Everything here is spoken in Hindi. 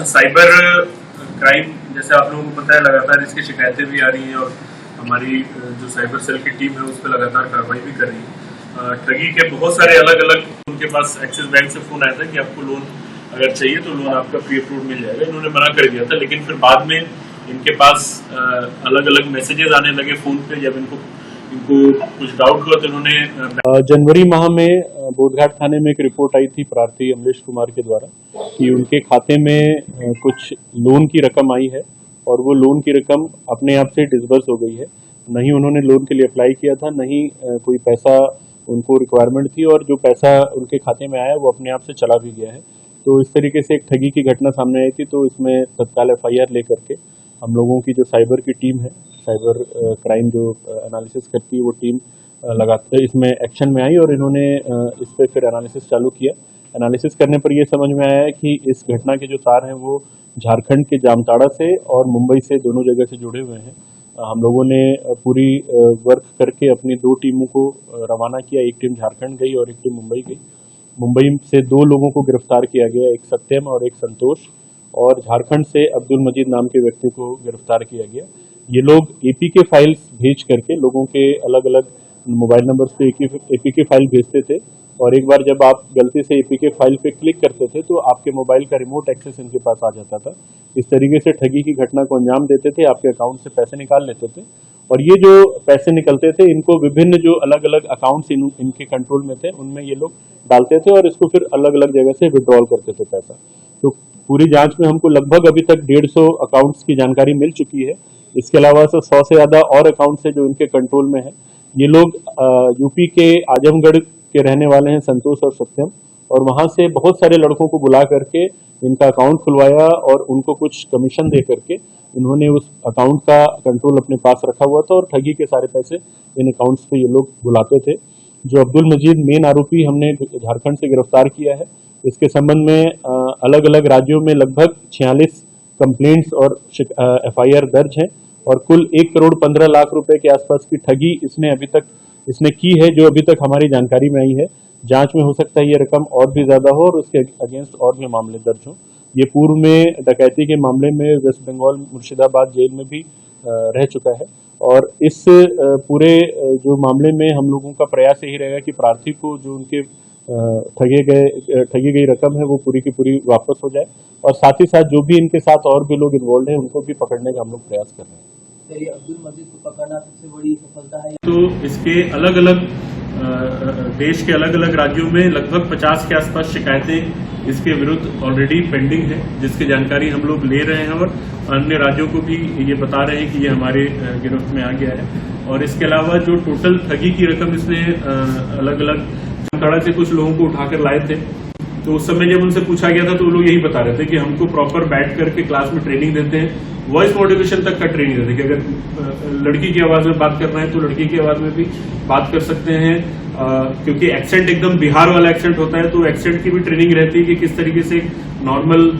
साइबर क्राइम जैसे आप लोगों को पता है लगातार इसकी शिकायतें भी आ रही हैं और हमारी जो साइबर सेल की टीम है उस पर लगातार कार्रवाई भी कर रही है। ठगी के बहुत सारे अलग अलग उनके पास एक्सिस बैंक से फोन आया था कि आपको लोन अगर चाहिए तो लोन आपका प्री अप्रूव मिल जाएगा। इन्होंने मना कर दिया था, लेकिन फिर बाद में इनके पास अलग अलग मैसेजेस आने लगे फोन पे। जब इनको कुछ डाउट हुआ तो इन्होंने जनवरी माह में बोधघाट थाने में एक रिपोर्ट आई थी प्रार्थी अमलेश कुमार के द्वारा कि उनके खाते में कुछ लोन की रकम आई है और वो लोन की रकम अपने आप से डिसबर्स हो गई है। नहीं उन्होंने लोन के लिए अप्लाई किया था, नहीं कोई पैसा उनको रिक्वायरमेंट थी, और जो पैसा उनके खाते में आया वो अपने आप से चला भी गया है। तो इस तरीके से एक ठगी की घटना सामने आई थी। तो इसमें तत्काल FIR लेकर के हम लोगों की जो साइबर की टीम है, साइबर क्राइम जो एनालिसिस करती है, वो टीम लगातार इसमें एक्शन में आई और इन्होंने इस पर फिर एनालिसिस चालू किया। एनालिसिस करने पर ये समझ में आया है कि इस घटना के जो तार हैं वो झारखंड के जामताड़ा से और मुंबई से दोनों जगह से जुड़े हुए हैं। हम लोगों ने पूरी वर्क करके अपनी 2 टीमों को रवाना किया। एक टीम झारखंड गई और एक टीम मुंबई गई। मुंबई से 2 लोगों को गिरफ्तार किया गया, एक सत्यम और एक संतोष, और झारखंड से अब्दुल मजीद नाम के व्यक्ति को गिरफ्तार किया गया। ये लोग APK फाइल्स भेज करके लोगों के अलग अलग मोबाइल नंबर्स पे APK फाइल भेजते थे, और एक बार जब आप गलती से APK फाइल पे क्लिक करते थे तो आपके मोबाइल का रिमोट एक्सेस इनके पास आ जाता था। इस तरीके से ठगी की घटना को अंजाम देते थे, आपके अकाउंट से पैसे निकाल लेते थे, और ये जो पैसे निकलते थे इनको विभिन्न जो अलग अलग अकाउंट्स इनके कंट्रोल में थे उनमें ये लोग डालते थे और इसको फिर अलग अलग जगह से विड्रॉल करते थे पैसा। तो पूरी जांच में हमको लगभग अभी तक 150 अकाउंट्स की जानकारी मिल चुकी है। इसके अलावा 100 से ज्यादा और अकाउंट्स है जो इनके कंट्रोल में है। ये लोग यूपी के आजमगढ़ के रहने वाले हैं, संतोष और सत्यम, और वहां से बहुत सारे लड़कों को बुला करके इनका अकाउंट खुलवाया और उनको कुछ कमीशन दे करके इन्होंने उस अकाउंट का कंट्रोल अपने पास रखा हुआ था और ठगी के सारे पैसे इन अकाउंट्स पे ये लोग बुलाते थे। जो अब्दुल मजीद मेन आरोपी हमने झारखंड से गिरफ्तार किया है, इसके संबंध में अलग अलग राज्यों में लगभग 46 कंप्लेंट्स और FIR दर्ज हैं और कुल 1 करोड़ 15 लाख रुपए के आसपास की ठगी इसने की है, जो अभी तक हमारी जानकारी में आई है। जांच में हो सकता है ये रकम और भी ज्यादा हो और उसके अगेंस्ट और भी मामले दर्ज हों। ये पूर्व में डकैती के मामले में वेस्ट बंगाल मुर्शिदाबाद जेल में भी रह चुका है, और इस पूरे जो मामले में हम लोगों का प्रयास यही रहेगा कि प्रार्थी को जो उनके ठगी गई रकम है वो पूरी की पूरी वापस हो जाए, और साथ ही साथ जो भी इनके साथ और भी लोग इन्वॉल्व हैं उनको भी पकड़ने का हम लोग प्रयास कर रहे हैं। अब्दुल मजीद को पकड़ना सबसे बड़ी सफलता है। तो इसके अलग अलग देश के अलग अलग राज्यों में लगभग 50 के आसपास शिकायतें इसके विरुद्ध ऑलरेडी पेंडिंग है, जिसकी जानकारी हम लोग ले रहे हैं और अन्य राज्यों को भी ये बता रहे हैं कि ये हमारे गिरफ्त में आ गया है। और इसके अलावा जो टोटल ठगी की रकम इसने अलग अलग जामताड़ा से कुछ लोगों को उठाकर लाए थे, तो उस समय जब उनसे पूछा गया था तो वो लोग यही बता रहे थे कि हमको प्रॉपर बैठ करके क्लास में ट्रेनिंग देते हैं, वॉइस मॉड्यूलेशन तक का ट्रेनिंग देते हैं कि अगर लड़की की आवाज में बात करना है तो लड़की की आवाज में भी बात कर सकते हैं, क्योंकि एक्सेंट एकदम बिहार वाला एक्सेंट होता है, तो एक्सेंट की भी ट्रेनिंग रहती है कि किस तरीके से नॉर्मल